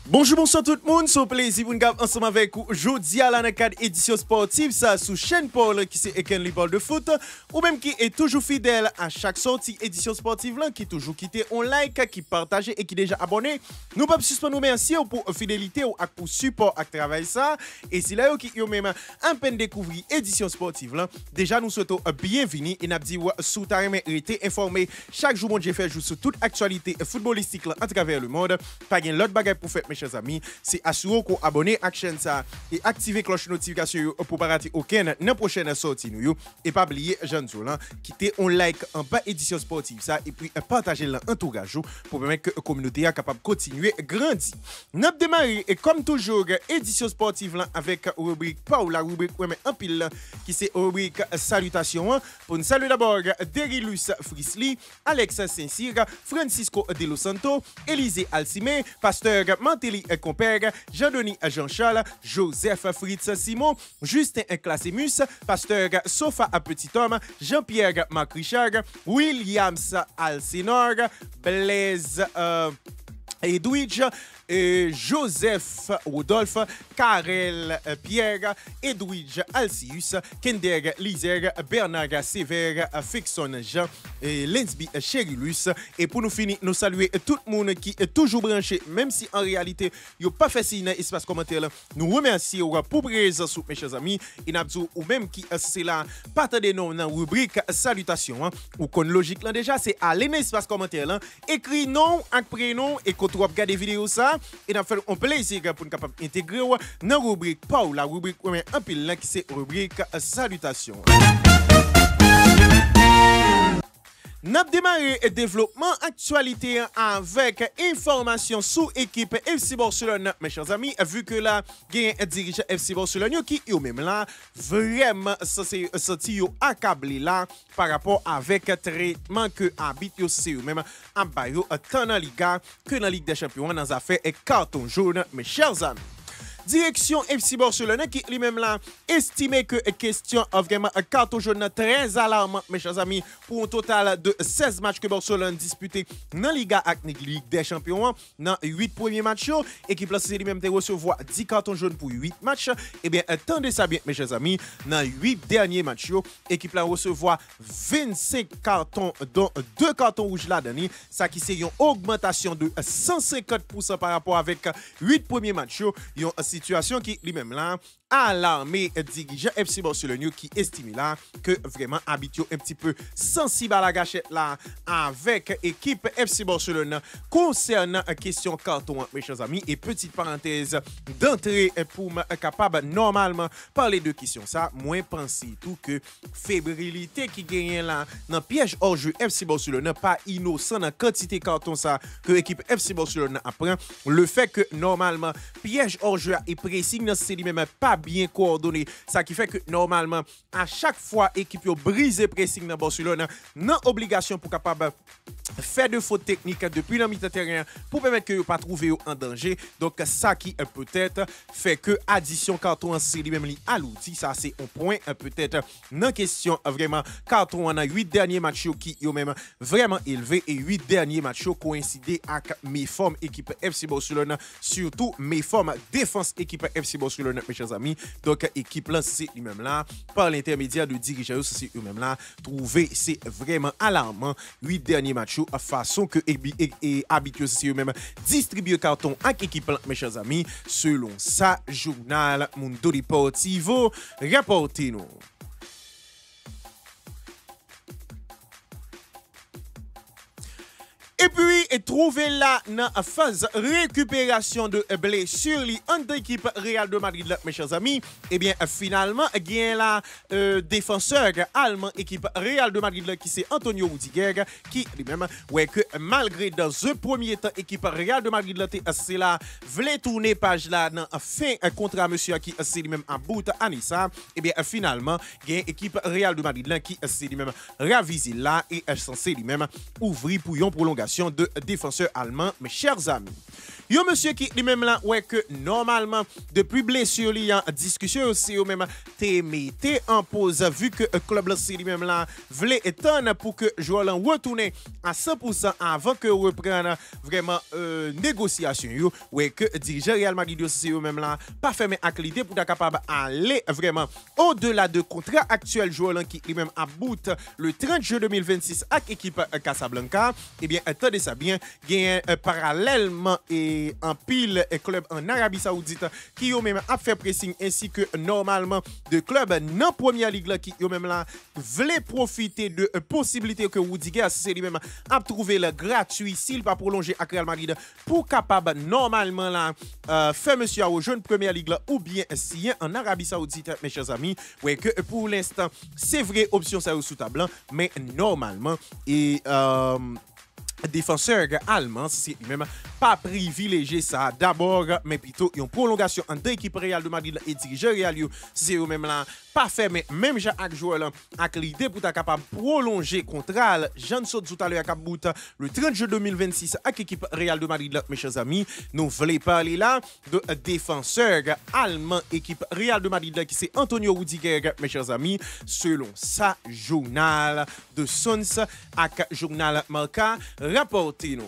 Bonjour, bonsoir tout le monde, c'est un plaisir pour nous ensemble avec vous aujourd'hui à la cadre édition sportive, ça sous chaîne Paul qui c'est Eken Libol de foot, ou même qui est toujours fidèle à chaque sortie édition sportive là, qui toujours quitté on like, qui partage et qui déjà abonné. Nous pas suspendre nous merci pour fidélité ou pour support à travail ça. Et si là qui yo même en peine découvrir édition sportive là, déjà nous souhaitons bienvenue et n'a dit sous ta été informé chaque jour mon j'ai fait jour sur toute actualité footballistique là à travers le monde. Pas gain l'autre bagage pour faire mes chers amis, c'est assurer qu'on abonner à la chaîne ça et activer cloche notification pour pas rater aucune prochaine sortie nous et pas oublier Jean Zolan quitter on like en bas édition sportive ça et puis partager l'entourage pour permettre que la communauté est capable de continuer grandir. N'a démarré et comme toujours édition sportive là avec rubrique Paul la rubrique mais en pile qui c'est rubrique salutations pour nous saluer d'abord Derilus Frisli, Alex Saint-Cyr, Francisco De Los Santos, Élisée Alcimé, Pasteur Mantelli Compère, Jean-Denis Jean-Charles, Joseph Fritz Simon, Justin Classimus, Pasteur Sofa Petit Homme, Jean-Pierre Marc Richard, Williams Alcinor, Blaise Edwidge, Joseph Rodolphe, Karel Pierre, Edwidge Alcius, Kender Lizer, Bernard Sévère, Fixon Jean, Lensby Cherilus. Et pour nous finir, nous saluer tout le monde qui est toujours branché, même si en réalité, il n'y a pas fait signe espace commentaire. Nous remercions pour présence, mes chers amis, et nous ou même qui c'est là, partagez nous dans la rubrique salutations, ou qu'on logique là déjà, c'est aller dans l'espace commentaire, écrit nom, avec prénom, et quand vous regardez des vidéos ça, et nous fait un plaisir pour nous capable intégrer dans la rubrique Paul, la rubrique un pile qui c'est rubrique salutations. Nous avons démarré le développement actualité avec information sous équipe FC Barcelone, mes chers amis, vu que là, il y a un dirigeant FC Barcelone qui est même là, vraiment, ça c'est sorti accablé là par rapport avec le traitement que habite c'est eux-mêmes en bail tant dans la Liga que dans la Ligue des Champions dans affaires et carton jaune, mes chers amis. Direction FC Barcelone qui lui-même là estimé que question vraiment un carton jaune très alarmant mes chers amis pour un total de 16 matchs que Barcelone disputé dans Liga avec Ligue des Champions dans 8 premiers matchs équipe là c'est lui-même recevoir 10 cartons jaunes pour 8 matchs et bien attendez ça bien mes chers amis dans 8 derniers matchs équipe là recevoir 25 cartons dont 2 cartons rouges là dernier ça qui c'est une augmentation de 150% par rapport avec 8 premiers matchs une situation qui lui-même là alarmé dirigeant FC Barcelone qui estime là que vraiment habitué un petit peu sensible à la gâchette là avec équipe FC Barcelone concernant question carton mes chers amis et petite parenthèse d'entrée pour capable normalement parler de question ça moins penser tout que fébrilité qui gagne là dans piège hors jeu FC Barcelone pas innocent dans quantité carton ça que équipe FC Barcelone apprend le fait que normalement piège hors jeu et pressing c'est lui-même pas bien coordonné ça qui fait que normalement à chaque fois équipe yo brisé pressing dans Barcelone non obligation pour capable faire de fautes techniques depuis la mi-temps terrain pour permettre que yo pas trouver en danger donc ça qui peut-être fait que addition carton c'est lui-même li à l'outil ça c'est un point peut-être non question vraiment carton on a 8 derniers matchs qui yo même vraiment élevé et 8 derniers matchs coïncidé avec mes formes équipe FC Barcelone surtout mes formes défense équipe FC Barcelone mes chers amis donc équipe là c'est lui-même là par l'intermédiaire de dirigeants c'est eux-mêmes là trouver c'est vraiment alarmant 8 derniers matchs à façon que et habitué c'est eux-mêmes distribuer carton avec équipe là mes chers amis selon ça journal Mundo Deportivo rapporté nous. Et puis, trouver là dans la phase récupération de blessures entre équipe Real de Madrid, mes chers amis, et bien finalement, il y a la défenseur allemand équipe Real de Madrid qui c'est Antonio Rudiger qui lui-même, ouais, que malgré dans un premier temps, équipe Real de Madrid, c'est là, voulait tourner page là dans fin contrat monsieur qui c'est lui-même à bout à Nissa, et bien finalement, il y a équipe Real de Madrid qui c'est lui-même ravisé là et est censé lui-même ouvrir pour une prolongation situation de défenseur allemand, mes chers amis. Yo monsieur qui lui-même là, ouais que normalement, depuis blessure, il y a discussion aussi, yo même te mette en pause, vu que le club là, lui-même là, voulait étendre pour que joueur retourne à 100% avant que reprenne vraiment négociation, yo, ouais que dirigeant Real Madrid aussi, yo même là, pas fermé à l'idée pour être capable d'aller vraiment au-delà de contrat actuel, joueur qui lui-même à bout le 30 juin 2026 avec l'équipe Casablanca. Eh bien, attendez ça bien, il y a parallèlement et en pile club en Arabie Saoudite qui ont même a fait pressing ainsi que normalement de clubs dans première ligue là qui ont même là voulaient profiter de possibilité que Rudiger c'est lui-même a trouvé le gratuit s'il pas prolonger avec Real Madrid pour capable normalement là faire monsieur à rejoindre première ligue là ou bien signer en Arabie Saoudite mes chers amis. Ouais que pour l'instant c'est vrai option ça sous table mais normalement et défenseur allemand, c'est lui-même pas privilégié ça d'abord, mais plutôt une prolongation entre l'équipe Real de Madrid et dirigeant Real, c'est eux-mêmes là, pas fait, mais même Jacques joueur là, avec l'idée pour être capable de prolonger contrat, Jean Saut tout à l'heure à bout le 30 juin 2026 avec l'équipe Real de Madrid, mes chers amis. Nous voulons parler là de défenseur allemand, équipe Real de Madrid qui c'est Antonio Rudiger, mes chers amis, selon sa journal de Sons avec journal Marca. Rapportez-nous.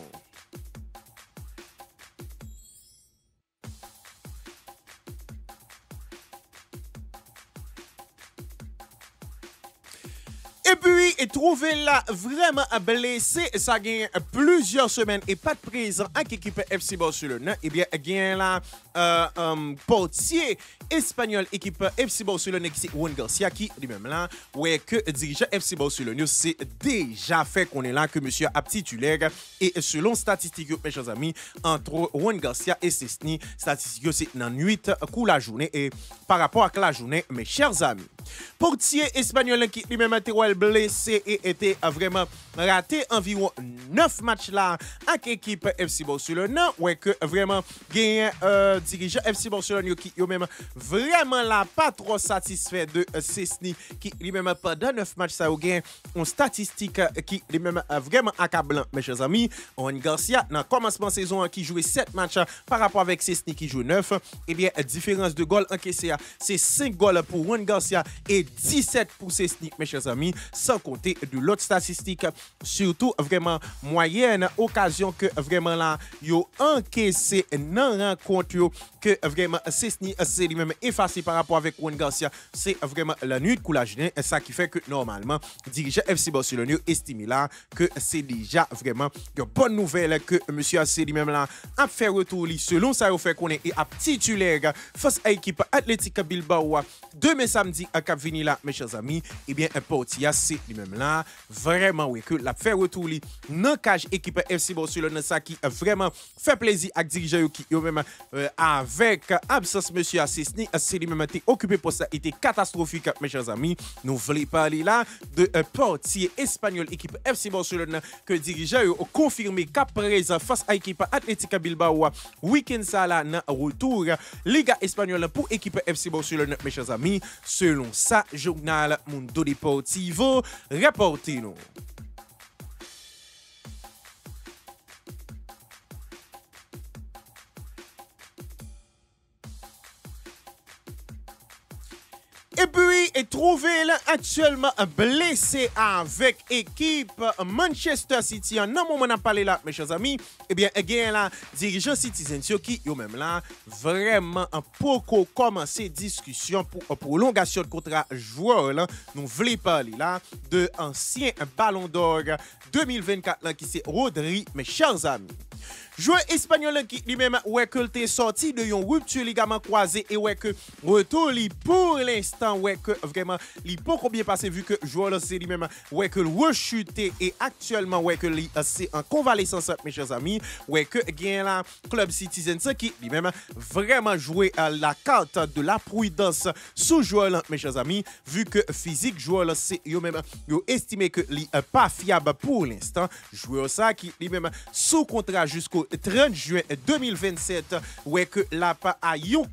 Et puis, et trouver là vraiment blessé, ça gagne plusieurs semaines et pas de présent avec l'équipe FC Barcelone. Et bien, gagne là portier espagnol équipe FC Barcelone qui c'est Juan Garcia qui lui-même là, ouais que dirigeant FC Barcelone, c'est déjà fait qu'on est là que monsieur a titulaire et selon statistiques, mes chers amis, entre Juan Garcia et Szczesny, statistiques c'est dans 8 coups la journée et par rapport à la journée, mes chers amis. Portier espagnol qui lui-même a été blessé et était vraiment raté environ 9 matchs là avec l'équipe FC Barcelone. Ouais que vraiment gagne dirigeant FC Barcelone qui même vraiment là pas trop satisfait de Szczesny qui lui-même pendant 9 matchs ça a gagné une statistique qui lui-même vraiment accablant mes chers amis. Juan Garcia dans commencement saison qui jouait 7 matchs par rapport avec Szczesny qui joue 9. Et bien différence de goals encaissés c'est 5 goals pour Juan Garcia et 17 pour Szczesny mes chers amis, sans compter de l'autre statistique, surtout vraiment moyenne occasion que vraiment là yo encaissé dans rencontre yo que vraiment Szczesny c'est lui-même effacé par rapport avec Juan Garcia, c'est vraiment la nuit de coulage, ça qui fait que normalement dirigeant FC Barcelone estime là que c'est déjà vraiment une bonne nouvelle que monsieur AC lui-même là a fait retour selon ça fait qu'on est à titulaire face à l'équipe Athletic Bilbao demain samedi à Cap Vini là mes chers amis. Et bien un Portia c'est lui-même là vraiment oui que la fait retour dans cage équipe FC Barcelone ça qui vraiment fait plaisir à dirigeant qui même avec absence monsieur Szczesny c'est lui-même été occupé pour ça était catastrophique mes chers amis. Nous voulons parler là de portier espagnol équipe FC Barcelone que dirigeant a confirmé qu'à présent face à l'équipe Athletic Bilbao week-end ça là dans retour Liga espagnole pour équipe FC Barcelone mes chers amis. Selon sa journal Mundo Deportivo, rapportez-nous. Et puis, est trouvé là actuellement blessé avec équipe Manchester City. En un moment, on a parlé là, mes chers amis. Eh bien, il y a là, dirigeant Citizen qui, eux même là, vraiment, pour commencer discussion pour prolongation de contrat joueur là. Nous voulons parler là de ancien ballon d'or 2024 là, qui c'est Rodri, mes chers amis. Joueur espagnol qui lui-même ouais que t'es sorti de yon rupture ligament croisé et ouais que retour li pour l'instant ouais que vraiment li pas combien passé vu que joueur là c'est lui-même ouais que rechuté et actuellement ouais que li c'est en convalescence mes chers amis ouais que gain la club Citizen qui lui-même vraiment joué à la carte de la prudence sous joueur là mes chers amis vu que physique joueur là c'est yo même yo estimé que li pas fiable pour l'instant joueur ça qui lui-même sous contrat jusqu'au 30 juin 2027 ouais que la pa a yon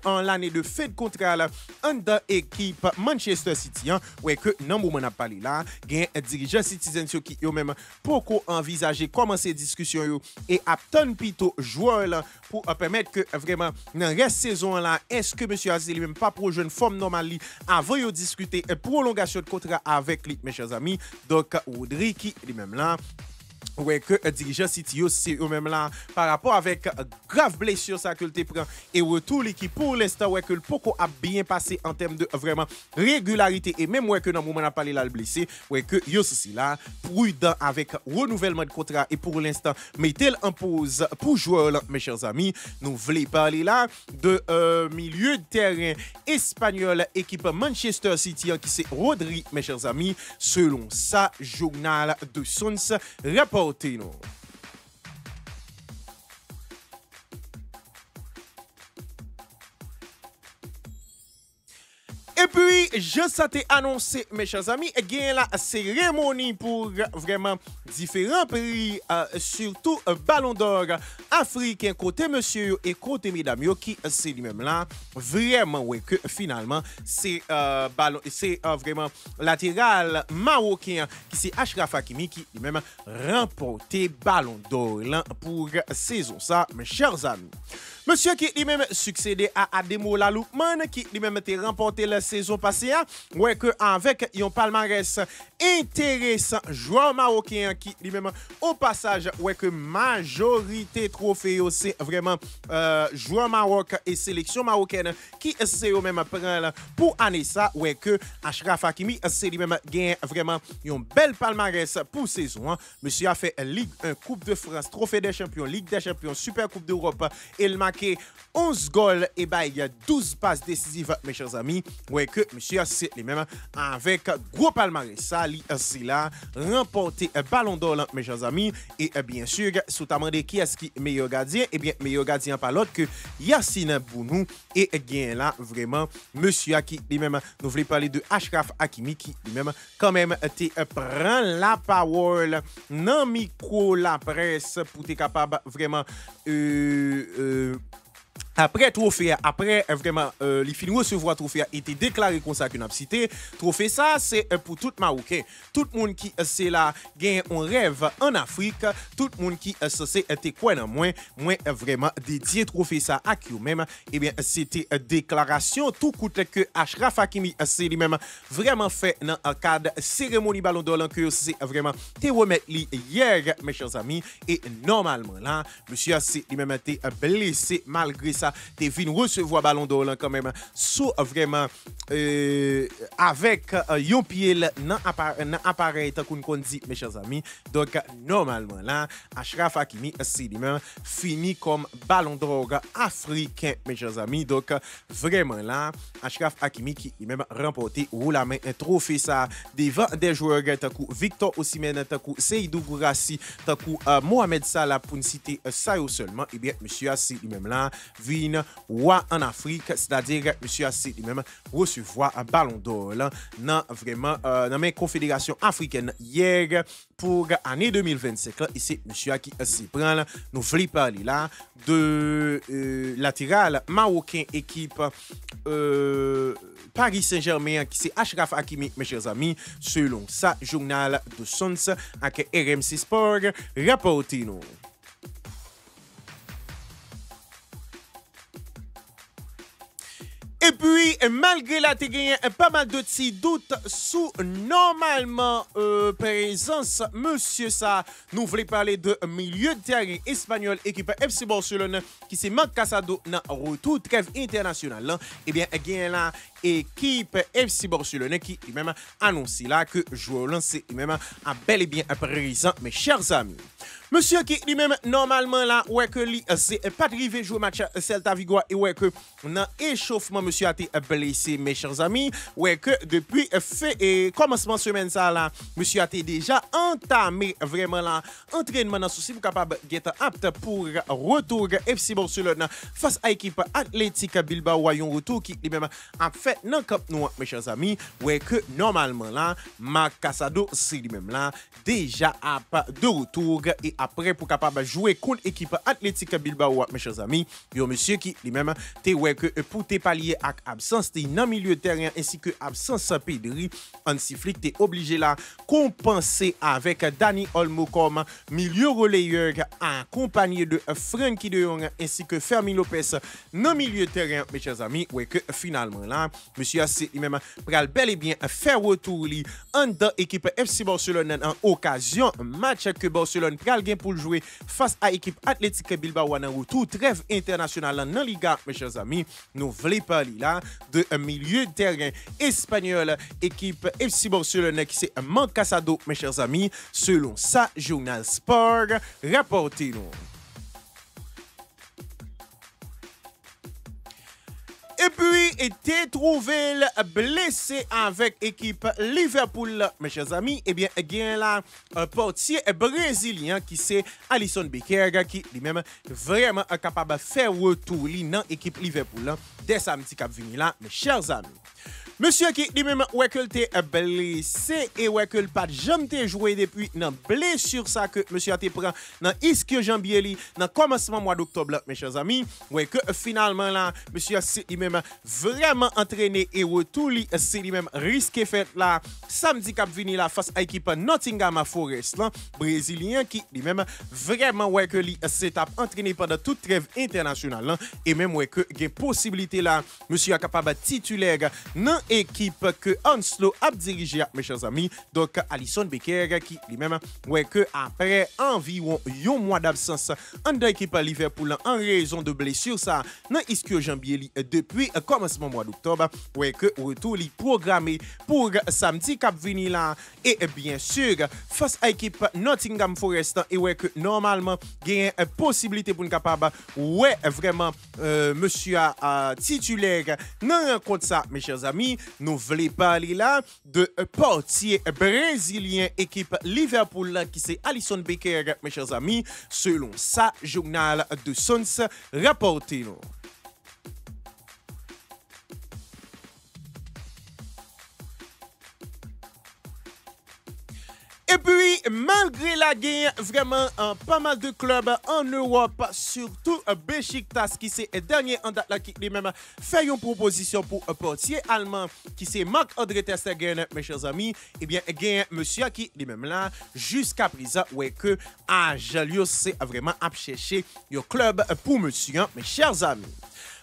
en l'année de fait de contrat là en équipe Manchester City hein, ouais que nan moment n'a parlé là gen dirigeant Citizen qui yo même pourquoi envisager commencer discussion yo et apton plutôt joueur là pour permettre que vraiment dans reste saison là est-ce que monsieur Aziz lui même pas pour une forme normale avant de discuter prolongation de contrat avec lui mes chers amis donc Rodri qui lui-même là ouais que dirigeant City c'est eux-mêmes là par rapport avec grave blessure ça que le prend et retour l'équipe pour l'instant ouais que le Poco a bien passé en termes de vraiment régularité et même ouais que dans le moment on a parlé là le blessé ouais que yo ceci là prudent avec renouvellement de contrat et pour l'instant mettez-le en pause pour joueur là, mes chers amis nous voulons parler là de milieu de terrain espagnol équipe Manchester City qui c'est Rodri mes chers amis selon ça journal de Sons rapport Tino. Et puis, je s'étais annoncé, mes chers amis, il y a la cérémonie pour vraiment différents prix, surtout Ballon d'Or africain, côté monsieur et côté mesdames, qui c'est lui-même là. Vraiment, ouais, que finalement, c'est vraiment latéral marocain qui c'est Achraf Hakimi qui lui-même remporté Ballon d'Or pour saison ça, mes chers amis. Monsieur qui lui-même succédé à Ademola Lookman qui lui-même a remporté la saison passée, ouais que avec un palmarès intéressant, joueur marocain qui lui-même au passage ouais que majorité trophée c'est vraiment joueur Maroc et sélection marocaine qui c'est eux même prendre pour année ça ouais que Achraf Hakimi c'est lui-même gagne vraiment un bel palmarès pour saison. Monsieur a fait Ligue 1, Coupe de France, Trophée des Champions, Ligue des Champions, Super Coupe d'Europe et il marqué 11 goals et bah il y a 12 passes décisives mes chers amis. Ouais que monsieur c'est les mêmes avec gros palmarès ça li là remporté Ballon d'Or mes chers amis et bien sûr sous demandé qui est-ce qui meilleur gardien et bien meilleur gardien pas l'autre que Yacine Bounou et bien là vraiment monsieur qui lui-même nous voulons parler de Achraf Hakimi qui lui-même quand même prend la parole dans micro la presse pour être capable vraiment après trophée, après vraiment les films recevoir trophée a été déclaré comme ça qu'on a cité. Trophée ça c'est pour tout Marocain. Tout le monde qui c'est là gagne un rêve en Afrique. Tout le monde qui c'est était quoi dans moi vraiment dédié trophée ça à qui même et bien c'était déclaration tout coûte que Achraf Hakimi c'est lui-même vraiment fait dans un cadre cérémonie Ballon d'Or que c'est vraiment te remettre hier mes chers amis et normalement là monsieur c'est lui-même été blessé malgré ça t'es venu recevoir Ballon d'Or quand même sous vraiment avec yon pied dans appareil tant qu'on dit mes chers amis donc normalement là Achraf Hakimi c'est lui-même fini comme Ballon d'Or africain mes chers amis donc vraiment là Achraf Hakimi qui lui-même remporté ou la main un trophée ça devant des joueurs tant que Victor Osimhen tant que Seydou Gourassi tant que Mohamed Salah pour ne citer ça seulement et bien monsieur c'est lui-même là roi en Afrique, c'est-à-dire monsieur Assi lui-même recevoir un Ballon d'Or dans vraiment dans mes confédérations africaines hier pour année 2025 là, ici monsieur qui Assi prend nous voulons parler là de latéral marocain équipe Paris Saint-Germain qui c'est Achraf Hakimi mes chers amis selon ça journal de Sons avec RMC Sport rapporté nous. Et puis, malgré la gagné pas mal de petits doutes sous normalement présence, monsieur ça, nous voulons parler de milieu de terrain espagnol équipe FC Barcelone qui c'est Marc Casado dans retour trêve international. Eh bien, gagne la équipe FC Barcelone qui lui-même annoncé là que joueur lancé lui-même a bel et bien présent, mes chers amis. Monsieur qui lui-même normalement là ouais que lui c'est pas arrivé jouer match Celta Vigo et ouais que dans échauffement monsieur a été blessé mes chers amis ouais que depuis fait et commencement semaine ça là monsieur a été déjà entamé vraiment là entraînement dans souci pour capable d'être apte pour retour FC Barcelone face à équipe Athletic Bilbao un retour qui lui-même a fait fait dans camp nous mes chers amis, ouais que normalement là Marc Casado c'est lui-même là déjà de retour et après pour capable jouer contre l'équipe Athletic Bilbao mes chers amis, yo monsieur qui lui-même te ouais que pour te pallier avec absence dans milieu de terrain ainsi que absence Pedri, Hansi Flick t'es obligé là compenser avec Dani Olmo comme milieu relayeur accompagné de Frenkie de Jong ainsi que Fermin Lopez dans milieu de terrain mes chers amis, ouais que finalement là monsieur c'est lui-même pral bel et bien faire retour li en dans équipe FC Barcelone en occasion match que Barcelone pral gain pour jouer face à équipe Athletic Bilbao dans retour trêve international dans Liga mes chers amis. Nous voulons parler là de un milieu de terrain espagnol équipe FC Barcelone qui c'est Marc Casado mes chers amis selon sa journal Sport rapporté nous. Et puis, était trouvé blessé avec équipe Liverpool, mes chers amis. Eh bien, il y a un portier brésilien qui c'est Alisson Becker qui lui-même vraiment capable de faire retour dans l'équipe Liverpool dès samedi qui vient là, mes chers amis. Monsieur qui lui-même ouais que t'es blessé et ouais que pas jamais joué depuis dans blessure ça que monsieur a te prend dans ischio jambier dans commencement mois d'octobre mes chers amis ouais que finalement là monsieur c'est lui-même vraiment entraîné et retour c'est lui-même risqué fait là samedi cap venir là face à équipe Nottingham Forest là brésilien qui lui-même vraiment ouais que lui c'est entraîné pendant toute trêve internationale là, et même ouais que gain possibilité là monsieur est capable titulaire non équipe que Hanslo a dirigé mes chers amis donc Alisson Becker qui lui-même ouais que après environ un mois d'absence en dans équipe Liverpool en raison de blessure ça dans ischio jambier depuis commencement mois d'octobre ouais que retour li programmé pour samedi cap venir là et bien sûr face à équipe Nottingham Forest et ouais que normalement gagne possibilité pour une capable ouais vraiment monsieur titulaire non contre ça mes chers amis. Nous voulons parler là de portier brésilien équipe Liverpool qui c'est Alisson Becker mes chers amis selon sa journal de Sons rapporté nous. Et puis, malgré la gagne, vraiment, pas mal de clubs en Europe, surtout Beşiktaş, qui c'est dernier en date là, qui lui-même fait une proposition pour un portier allemand, qui c'est Marc-André ter Stegen, mes chers amis, et bien, gagne monsieur qui lui-même là, jusqu'à présent, ouais, que Jalio, c'est vraiment à chercher un club pour monsieur, mes chers amis.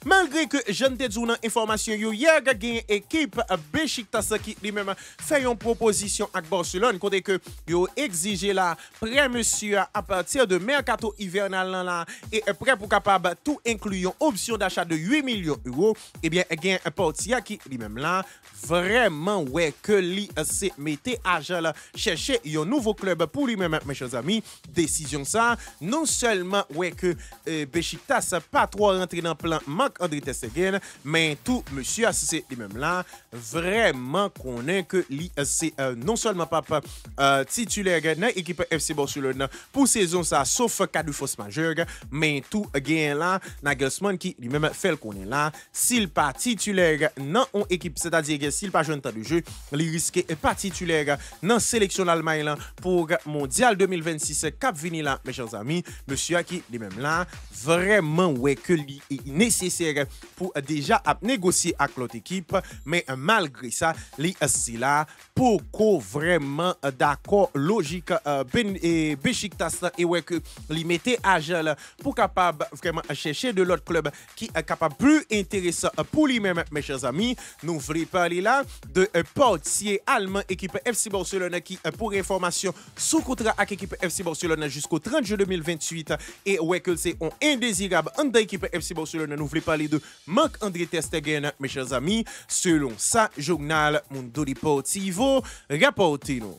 Malgré que je ne te dis une information, hier, il y a une équipe Beşiktaş qui lui-même fait une proposition à Barcelone, côté que yo exigé la prêt monsieur à partir de mercato hivernal là et prêt pour capable tout incluant option d'achat de 8 millions d'euros. Eh bien, il y a un portier qui lui-même là vraiment ouais que lui s'est metté à chercher un nouveau club pour lui-même mes chers amis. Décision ça non seulement ouais que Beşiktaş pas trop rentré dans plan Marc-André ter Stegen, mais tout monsieur c'est lui-même là vraiment connaît que lui c'est non seulement pas titulaire dans l'équipe FC Barcelone pour saison ça sauf cas de force majeure, mais tout gain là Nagelsmann qui lui-même fait le connaît là s'il pas titulaire dans une équipe, c'est-à-dire que s'il pas jeune temps de jeu, il risque pas titulaire dans sélection d'Allemagne pour mondial 2026 cap vini là mes chers amis, monsieur qui lui-même là vraiment ouais que lui est nécessaire pour déjà négocier avec l'autre équipe, mais malgré ça lui c'est là pour vraiment d'accord logique Beşiktaş et ouais que lui mettait à gel pour capable vraiment chercher de l'autre club qui est capable plus intéressant pour lui-même mes chers amis. Nous voulons parler là de portier allemand équipe FC Barcelone qui pour information sous contrat avec équipe FC Barcelone jusqu'au 30 juin 2028 et ouais que c'est un indésirable en équipe FC Barcelone. Nous voulons parler de Marc-André ter Stegen mes chers amis selon sa journal Mundo Deportivo rapporté nous.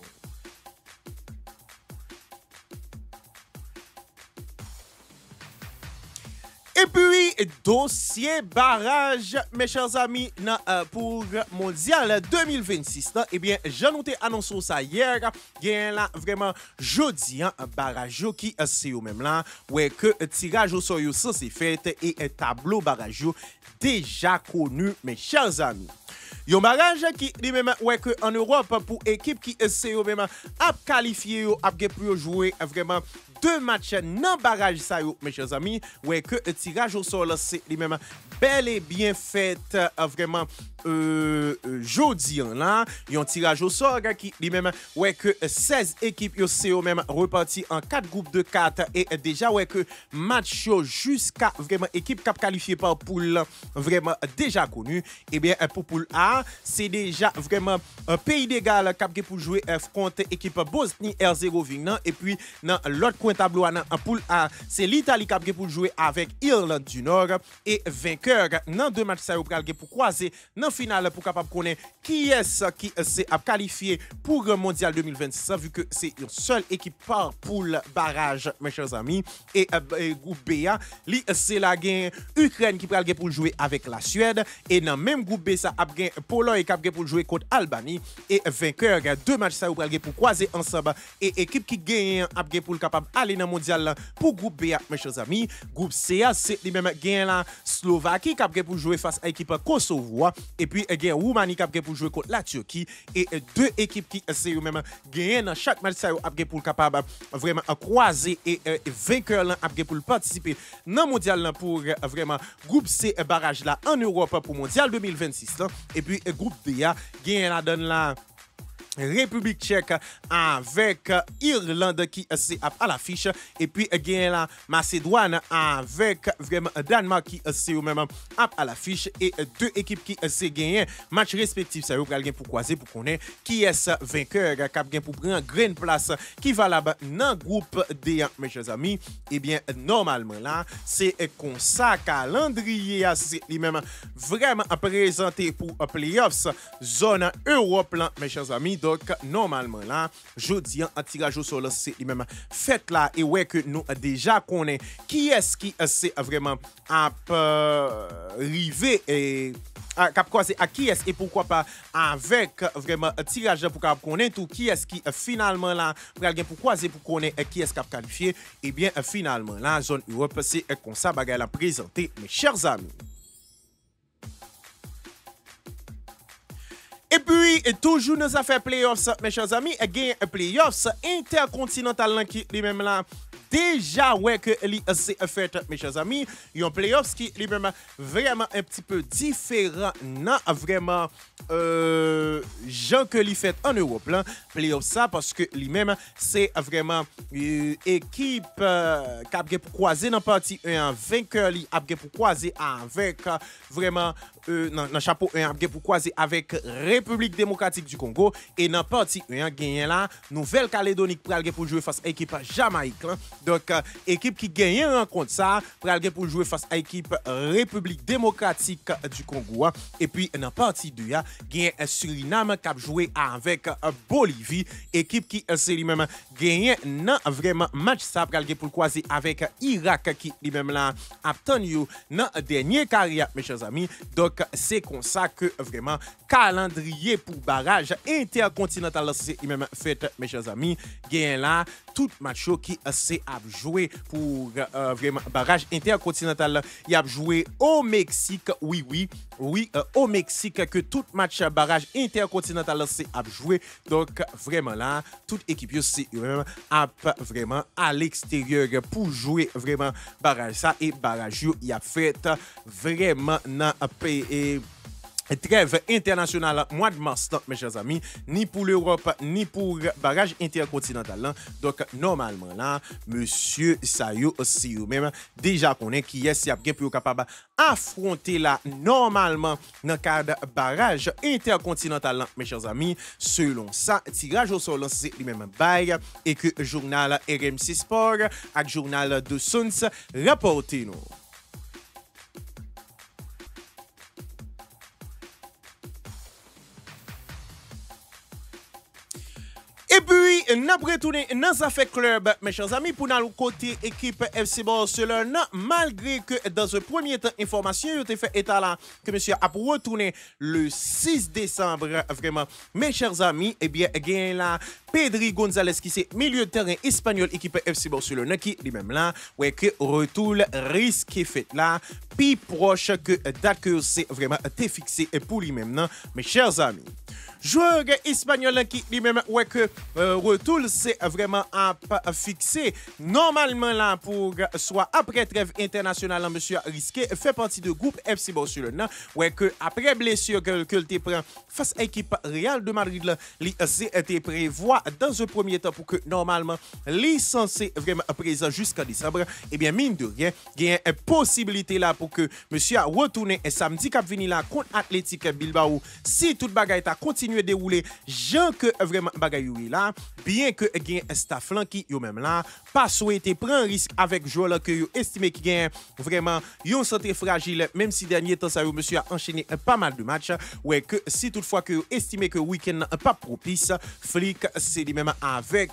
Et puis, dossier barrage, mes chers amis, pour Mondial 2026. Eh bien, j'en ai annoncé ça hier. Il y a là vraiment jeudi, un barrage qui c'est au même là. Ouais, que tirage au sort, ça c'est fait et un tableau barrage déjà connu, mes chers amis. Yon barrage qui lui-même ouais que en Europe pour équipe qui essaie même à qualifier a pour jouer vraiment deux matchs dans barrage ça yo mes chers amis ouais que tirage au sort c'est lui-même bel et bien fait vraiment jodi là yon tirage au sort qui lui-même ouais que 16 équipes yo c'est même reparti en 4 groupes de 4 et déjà ouais que match jusqu'à vraiment équipe cap qualifiée par poule vraiment déjà connu et bien pour poule A c'est déjà vraiment un pays d'égal cap pour jouer contre équipe Bosnie-Herzégovine et puis dans l'autre coin tableau en poule A c'est l'Italie cap pour jouer avec Irlande du Nord et vainqueur dans deux matchs ça pour croiser dans finale pour capable connaître qui est-ce qui s'est qualifié pour le mondial 2026 vu que c'est une seule équipe par poule barrage mes chers amis et groupe B c'est la gain Ukraine qui pral pour jouer avec la Suède et dans même groupe B ça a gain Pologne qui pour jouer contre Albanie et vainqueur deux matchs ça pral pour croiser ensemble et équipe qui gagne a gain pour capable aller dans mondial pour groupe B mes chers amis groupe C c'est les mêmes gain la Slovaquie qui pour jouer face à l'équipe Kosovo et puis gain Roumanie qui pour jouer contre la Turquie et deux équipes qui c'est même gain dans chaque match ça a pour capable vraiment croiser et vainqueur là a pour participer dans mondial pour vraiment groupe C barrage là en Europe pour mondial 2026 là. Et puis groupe D gain la donne la République tchèque avec Irlande qui c'est à l'affiche et puis gain la Macédoine avec vraiment Danemark qui c'est même à l'affiche et deux équipes qui c'est gagné match respectif ça va pour croiser pour connaître qui est vainqueur qui gain pour prendre grande place qui va là-bas dans groupe D mes chers amis et bien normalement là c'est comme ça calendrier c'est lui-même vraiment présenté pour playoffs zone Europe là mes chers amis. Donc, normalement, là, jeudi, en tirage au sort, c'est lui-même fait là, et ouais, que nous déjà connaît qui est-ce qui c'est vraiment arrivé et cap croisé à qui est-ce et pourquoi pas avec vraiment tirage pour cap connaître tout qui est-ce qui finalement là pour croiser pour connaître qui est-ce cap qualifié et bien finalement la zone Europe c'est comme ça bagarre la présenter mes chers amis. Et puis, toujours nous a fait playoffs, mes chers amis, et gain playoffs intercontinental qui lui-même là. Déjà, ouais, que c'est fait, mes chers amis, il y a un playoffs qui lui-même vraiment un petit peu différent, non, vraiment, gens que lui fait en Europe, là, playoffs ça, parce que lui-même, c'est vraiment équipe qui a pour croiser dans partie 1, vainqueur, qui a pour croiser avec vraiment, dans chapeau 1, a pour croiser avec République démocratique du Congo, et dans partie 1, gagné là, Nouvelle-Calédonie pour jouer face à l'équipe Jamaïque, là. Donc, équipe qui gagne rencontre ça, pour jouer face à l'équipe République démocratique du Congo. Et puis, dans la partie 2, il y a Suriname qui a joué avec Bolivie. Équipe qui, c'est lui-même, gagne dans vraiment match ça, pour croiser avec Irak qui, lui-même, là, a obtenu dans le dernier carrière, mes chers amis. Donc, c'est comme ça que vraiment, calendrier pour barrage intercontinental, c'est lui-même fait, mes chers amis. Gagne là, tout match qui c'est à jouer pour vraiment barrage intercontinental. Il a joué au Mexique, oui, au Mexique que tout match barrage intercontinental c'est à jouer. Donc vraiment là, toute équipe c'est vraiment à l'extérieur pour jouer vraiment barrage ça et barrage il a fait vraiment dans pays. Trêve internationale mois de mars, mes chers amis, ni pour l'Europe, ni pour barrage intercontinental. Donc, normalement, là, monsieur Sayo aussi, même déjà qu'on est qui est, si pour capable affronter là, normalement, dans le cadre barrage intercontinental, mes chers amis, selon ça, tirage au sort, c'est lui-même bail, et que journal RMC Sport, avec journal de Suns, rapportez-nous. Et puis, n'a retourné dans affaire club, mes chers amis, pour nous côté équipe FC Barcelone, malgré que dans un premier temps, information, il a fait état là, que monsieur a retourné le 6 décembre, vraiment, mes chers amis, eh bien, gain là, Pedri González, qui c'est milieu de terrain espagnol, équipe FC Barcelone, qui lui-même là, ouais, que retour risque fait là, plus proche que date que c'est vraiment fixé pour lui-même, non, mes chers amis. Joueur espagnol qui lui-même, ouais, que retour, c'est vraiment à fixer. Normalement, là, pour soit après trêve internationale, monsieur risqué, fait partie de groupe FC Barcelone. Ouais, que après blessure que tu prend face à l'équipe Real de Madrid, là, été prévoit dans un premier temps pour que normalement, les censé vraiment présent jusqu'à décembre. Eh bien, mine de rien, il y a une possibilité là pour que monsieur a retourné samedi cap vini là contre Athletic Bilbao. Si toute bagaille a continué dérouler, Jean que vraiment bagaille là, bien que gain staff là qui yo même là pas souhaité prendre risque avec joueur que yo estimé qui gagne vraiment yon santé fragile, même si dernier temps ça yo monsieur a enchaîné pas mal de matchs, ouais, que si toutefois que yo estimé que week-end pas propice, Flick c'est lui même avec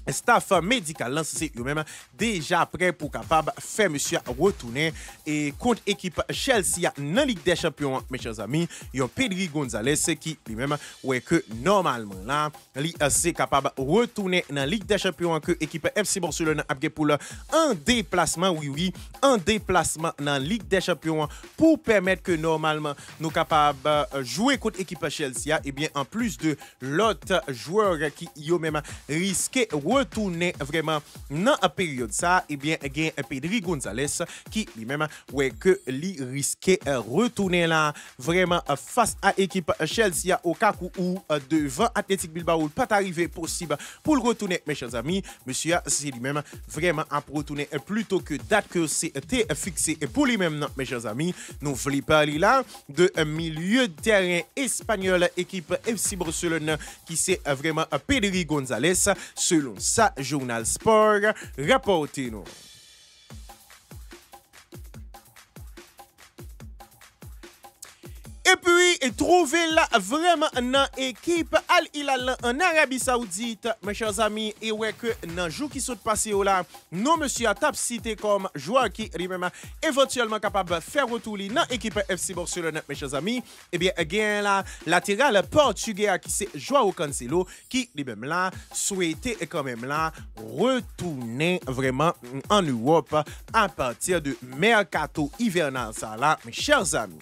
staff médical là c'est eux même déjà prêt pour capable faire monsieur retourner et contre équipe Chelsea dans Ligue des Champions, mes chers amis, yon Pedri González qui lui-même ouais que normalement là li c'est capable retourner dans Ligue des Champions que équipe FC Barcelone a pour un déplacement, oui un déplacement dans Ligue des Champions pour permettre que normalement nous capable jouer contre équipe Chelsea, et bien en plus de l'autre joueur qui yo même risqué retourner vraiment dans la période ça, et bien gain Pedri González qui lui-même ouais que li risqué retourner là vraiment face à équipe Chelsea au cas où devant Athletic Bilbao pas arrivé possible pour le retourner, mes chers amis. Monsieur c'est lui-même vraiment à retourner plutôt que date que c'était fixé pour lui-même, mes chers amis. Nous voulons parler là de milieu de terrain espagnol équipe FC Barcelone qui c'est vraiment Pedri González selon sa journal Sport rapporté-nous. Et puis, trouver là vraiment dans l'équipe Al Hilal en Arabie Saoudite, mes chers amis, et ouais que dans le jour qui sont passés là, nous monsieur a tap cité comme joueur qui lui-même éventuellement capable de faire retour dans l'équipe FC Barcelone, mes chers amis. Et bien, gain là, latéral portugais qui c'est Joao Cancelo qui lui-même là souhaitait quand même là retourner vraiment en Europe à partir de mercato hivernal ça là, mes chers amis.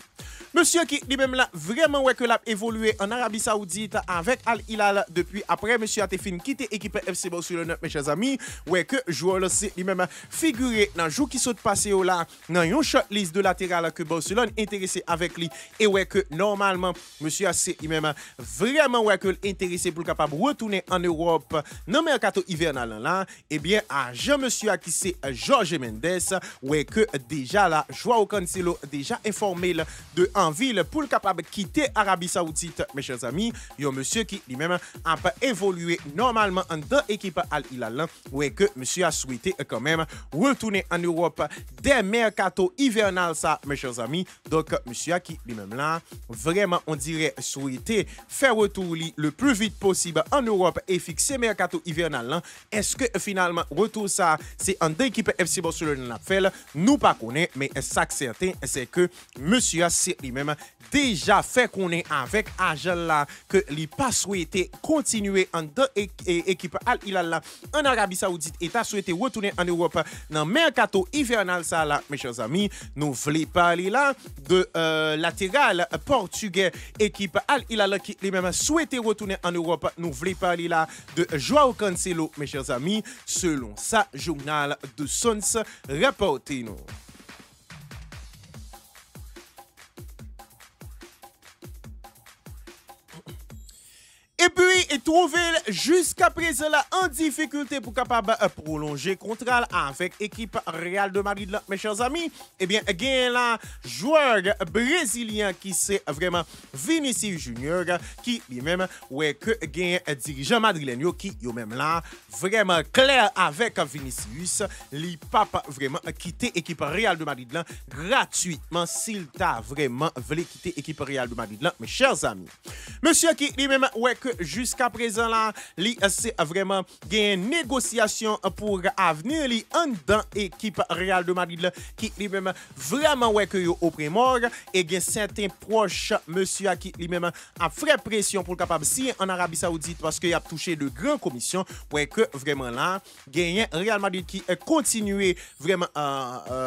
Monsieur qui lui-même là vraiment ouais que l'a évolué en Arabie Saoudite avec Al Hilal depuis après monsieur a fini quitter équipe FC Barcelone, mes chers amis, ouais que joueur là c'est lui-même figuré dans jour qui saute passé là dans une shortlist de latéral que Barcelone intéressé avec lui, et ouais que normalement monsieur a c'est lui-même vraiment ouais que intéressé pour capable retourner en Europe dans mercato hivernal là, et bien agent monsieur a qui c'est Jorge Mendes, ouais que déjà là Joao Cancelo déjà informé de en ville pour le capable quitter Arabie Saoudite, mes chers amis. Yon monsieur qui lui-même a pas évolué normalement en dans équipe Al Hilal, ouais que monsieur a souhaité quand même retourner en Europe dès mercato hivernal ça, mes chers amis. Donc monsieur a qui lui-même là vraiment on dirait souhaité faire retour le plus vite possible en Europe et fixer mercato hivernal. Est-ce que finalement retour ça c'est en deux équipes FC Barcelone l'a fait, nous pas connaît, mais ça certain c'est que monsieur a lui-même déjà fait qu'on est avec agent là que lui pas souhaité continuer en deux équipe Al Hilal là en Arabie Saoudite et a souhaité retourner en Europe dans mercato hivernal ça là, mes chers amis. Nous voulons parler là de latéral portugais équipe Al Hilal qui lui-même souhaité retourner en Europe. Nous voulons parler là de Joao Cancelo, mes chers amis, selon sa journal de Sons rapporté nous. Et puis, trouver jusqu'à présent là en difficulté pour capable prolonger contrat avec équipe Real de Madrid là, mes chers amis. Eh bien, gain là joueur brésilien qui c'est vraiment Vinicius Junior qui lui-même ouais que gain dirigeant madrilène qui yo même là vraiment clair avec Vinicius, li papa vraiment quitter équipe Real de Madrid là gratuitement s'il t'a vraiment voulu quitter équipe Real de Madrid là, mes chers amis. Monsieur qui lui-même ouais que jusqu'à jusqu'à présent là, c'est vraiment une négociation pour avenir li en dans équipe Real de Madrid là, qui lui-même vraiment ouais que yo au prémorgue et gen certains proches monsieur qui lui-même a fait pression pour capable signer en Arabie Saoudite parce qu'il a touché de grandes commissions pour que vraiment là gagner Real Madrid qui continue vraiment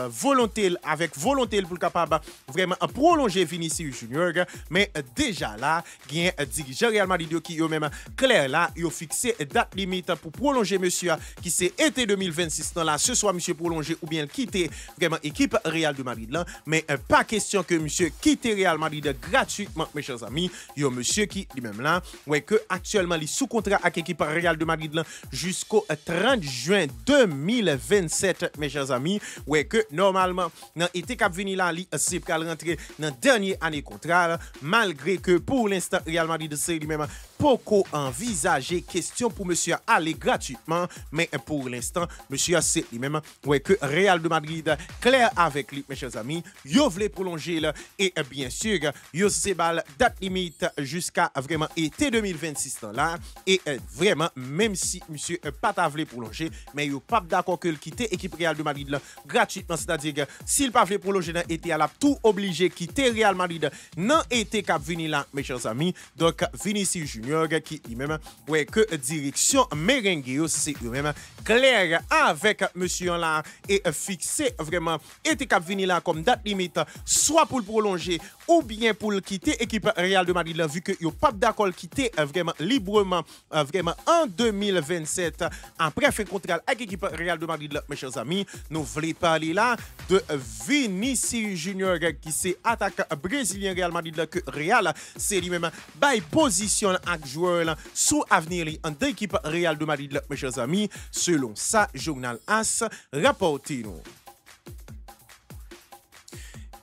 volonté avec volonté pour capable vraiment prolonger Vinicius Junior mais déjà là gagne dirigeant Real Madrid qui eux même clair là ils ont fixé date limite pour prolonger monsieur qui c'est été 2026 là ce soit monsieur prolonger ou bien quitter vraiment équipe Real de Madrid là mais pas question que monsieur quitte Real Madrid gratuitement mes chers amis yo monsieur qui lui-même là ouais que actuellement il sous contrat avec équipe Real de Madrid là jusqu'au 30 juin 2027 mes chers amis ouais que normalement dans été cap venir là c'est pour rentrer dans dernière année contrat malgré que pour l'instant Real Madrid c'est lui-même beaucoup envisager question pour monsieur aller gratuitement mais pour l'instant monsieur c'est lui-même ouais que Real de Madrid clair avec lui mes chers amis yo voulait prolonger là et bien sûr yo c'est bal date limite jusqu'à vraiment été 2026 là et vraiment même si monsieur pas ta voulait prolonger mais yo pas d'accord que le quitter équipe Real de Madrid là gratuitement c'est-à-dire que s'il pas voulait prolonger dans été à la tout obligé quitter Real Madrid non été cap venir là mes chers amis donc Vinicius Junior qui lui-même ouais que direction merengue c'est eux-même clair avec monsieur là et fixé vraiment était cap venir là comme date limite soit pour le prolonger ou bien pour le quitter équipe Real de Madrid là, vu que yo pas d'accord quitter vraiment librement vraiment en 2027 après fait contrat avec équipe Real de Madrid là, mes chers amis nous voulons parler là de Vinicius Junior qui c'est attaquant brésilien Real Madrid là, que Real c'est lui-même by position avec joueur là, sous avenir en deux équipes Real de Madrid là, mes chers amis selon ça journal AS rapporté nous.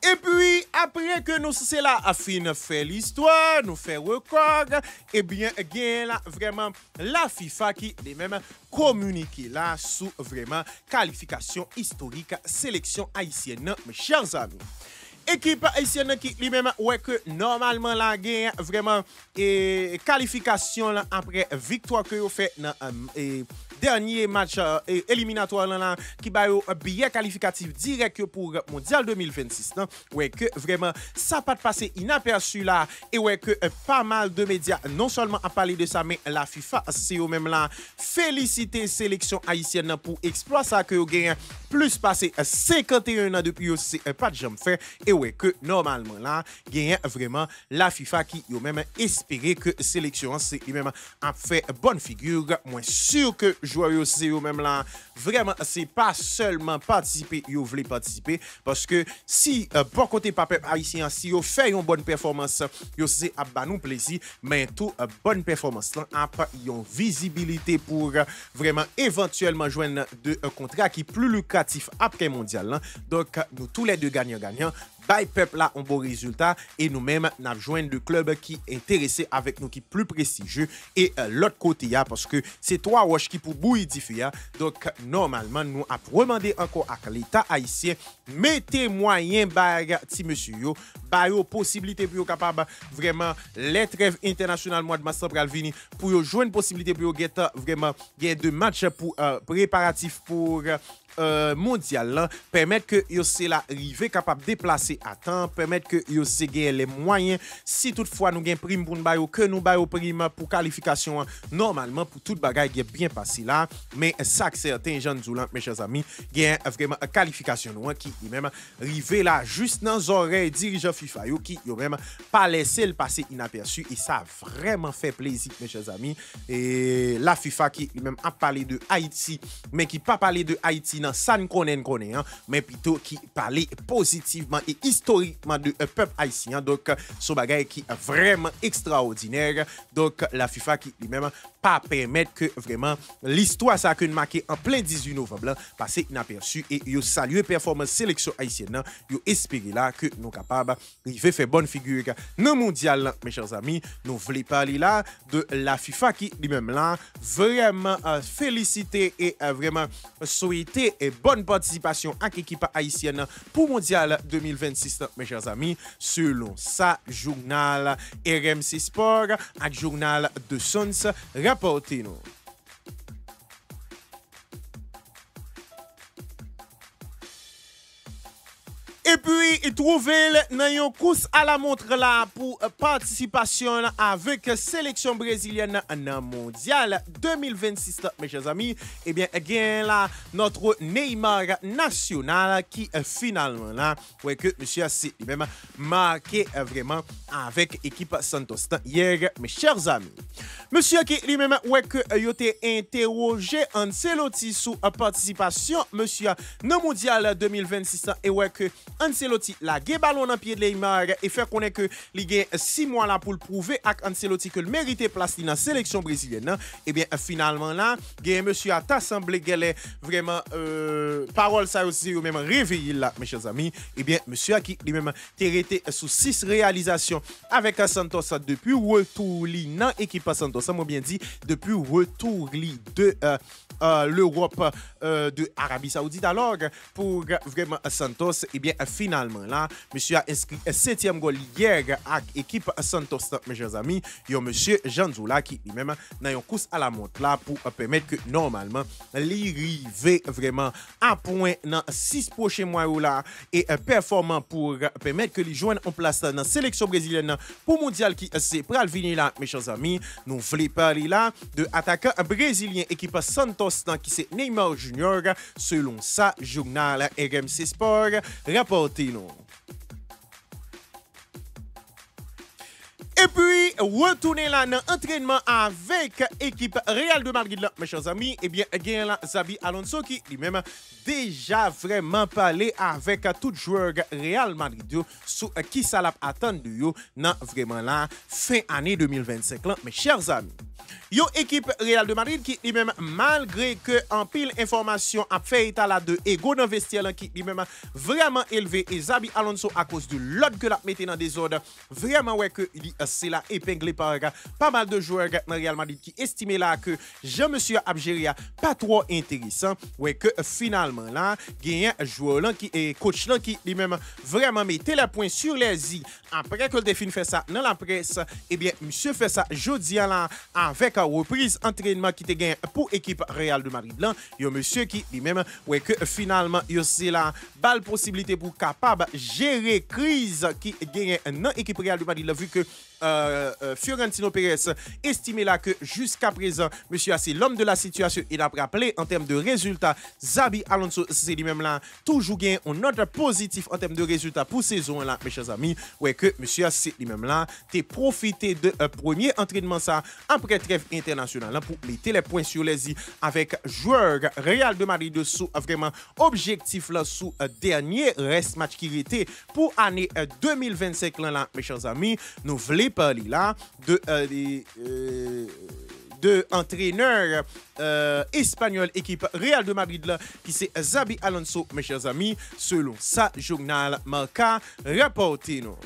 Et puis, après que nous, c'est là, à fin fait l'histoire, nous fait record, et bien, gain là, vraiment, la FIFA qui est même communiqué là, sous vraiment qualification historique, sélection haïtienne, mes chers amis. Équipe haïtienne qui lui-même ouais que normalement la gagne vraiment et qualification là, après victoire que vous fait dans dernier match éliminatoire là, qui ba un billet qualificatif direct pour mondial 2026 là, ouais que vraiment ça pas passé inaperçu là et ouais que pas mal de médias non seulement a parlé de ça mais la FIFA c'est eux même là féliciter sélection haïtienne pour exploit ça que vous gagne plus passé 51 ans depuis c'est pas de jamais fait et ouais que normalement là gagne vraiment la FIFA qui yo même espérer que sélection c'est lui-même a fait bonne figure moins sûr que joueur c'est eux même là vraiment c'est pas seulement participer yo voulez participer parce que si bon côté pas haïtien si yo fait une bonne performance yo c'est à ba nous plaisir mais tout bonne performance là a une visibilité pour vraiment éventuellement joindre de contrat qui plus lucratif après mondial là. Donc nous tous les deux gagnants by peuple là un bon résultat et nous-mêmes n'a joint de clubs qui intéressés avec nous qui plus prestigieux et l'autre côté là parce que c'est trois roches qui pour bouillifier donc normalement nous a demandé encore à l'état haïtien mettez moyen bag ti monsieur yo ba yo possibilité pour capable vraiment les trêves internationales mois de mars central venir pour yo joindre possibilité pour yo get vraiment gain de match pour préparatif pour mondial là, permettre que yo c'est la rive capable déplacer à temps, permettre que yo c'est les moyens si toutefois nous gain prime pour nous que nous bayo prime pour qualification normalement pour toute bagaille qui est bien passé là mais ça que certains jeunes zoulan mes chers amis gain vraiment qualification qui même rive là juste dans oreilles dirigeant FIFA yo qui yo même pas laisser le passer inaperçu et ça a vraiment fait plaisir mes chers amis et la FIFA qui même a parlé de Haïti mais qui pas parlé de Haïti dans ça connaît mais plutôt qui parlait positivement et historiquement de peuple haïtien donc son bagage qui est vraiment extraordinaire donc la FIFA qui lui-même pas permettre que vraiment l'histoire ça que marqué en plein 18 novembre passer inaperçu et yo saluer performance sélection haïtienne yo espérer là que nous capable river faire bonne figure dans mondial mes chers amis nous voulons parler là de la FIFA qui lui-même là vraiment féliciter et vraiment souhaiter et bonne participation à l'équipe haïtienne pour mondial 2026 mes chers amis selon sa journal RMC Sport et journal de Sons rapportez-nous. Et puis, trouver dans une course à la montre là pour participation avec sélection brésilienne dans mondial 2026, mes chers amis. Eh bien, gain là notre Neymar national qui finalement là, ouais que monsieur a lui-même marqué vraiment avec équipe Santos hier, mes chers amis. Monsieur qui lui-même ouais que il été interrogé Ancelotti sous participation monsieur dans mondial 2026 et ouais que Ancelotti la ge ballon dans pied de Neymar et fait connaître que il gagne 6 mois là pour le prouver avec Ancelotti que le mérite place dans la sélection brésilienne. Et bien finalement là, gagne monsieur a assemblé gale vraiment parole ça aussi ou même réveillé là mes chers amis. Et bien monsieur qui lui-même été sous 6 réalisations avec Santos depuis retour li dans équipe Santos, ça m'a bien dit depuis retour li de l'Europe de Arabie Saoudite alors pour vraiment Santos et bien finalement là monsieur a inscrit 7e goal hier avec équipe Santos mes chers amis yo monsieur Jean Zoula qui lui-même dans une course à la montre là pour permettre que normalement l'arrivée vraiment à point dans 6 prochains mois là et performant pour permettre que les joignent en place dans la sélection brésilienne pour mondial qui c'est pral venir là mes chers amis nous voulons parler là de attaquant brésilien équipe Santos qui c'est Neymar Junior selon sa journal RMC Sport rapportez-nous. Et puis, retourner là dans l'entraînement avec l'équipe Real de Madrid, là, mes chers amis. Eh bien, il y a là Xabi Alonso qui lui-même déjà vraiment parlé avec tout joueur Real Madrid sur qui ça l'a attendu dans vraiment là fin année 2025 là, mes chers amis. Yo équipe Real de Madrid qui lui-même malgré que en pile information a fait état là de ego dans vestiaire qui lui-même vraiment élevé et Xabi Alonso à cause de l'ordre que la mettait dans des ordres vraiment ouais que c'est là épinglé par pas mal de joueurs dans Real Madrid qui estimaient là que Jean-Monsieur Abgeria pas trop intéressant ouais que finalement là gagne joueur là qui est coach là qui lui-même vraiment mettait les points sur les i après que le défini fait ça dans la presse et bien monsieur fait ça jeudi là avec reprise entraînement qui te gagne pour équipe Real de Madrid là yo monsieur qui lui-même ouais que finalement yo c'est la balle possibilité pour capable gérer crise qui gagne dans équipe Real de Madrid là, vu que Fiorentino Pérez estimé là que jusqu'à présent monsieur c'est l'homme de la situation. Il a rappelé en termes de résultats Xabi Alonso c'est lui-même là toujours gain un note positif en termes de résultats pour saison là mes chers amis ouais que monsieur c'est lui-même là t'es profité de premier entraînement ça après trêve internationale pour mettre les points sur les i avec joueur Real de Madrid sous vraiment objectif là sous dernier reste match qui était pour année 2025 là mes chers amis nous voulons parler là de entraîneur espagnol équipe Real de Madrid là, qui c'est Xabi Alonso mes chers amis selon sa journal Marca rapportez-nous.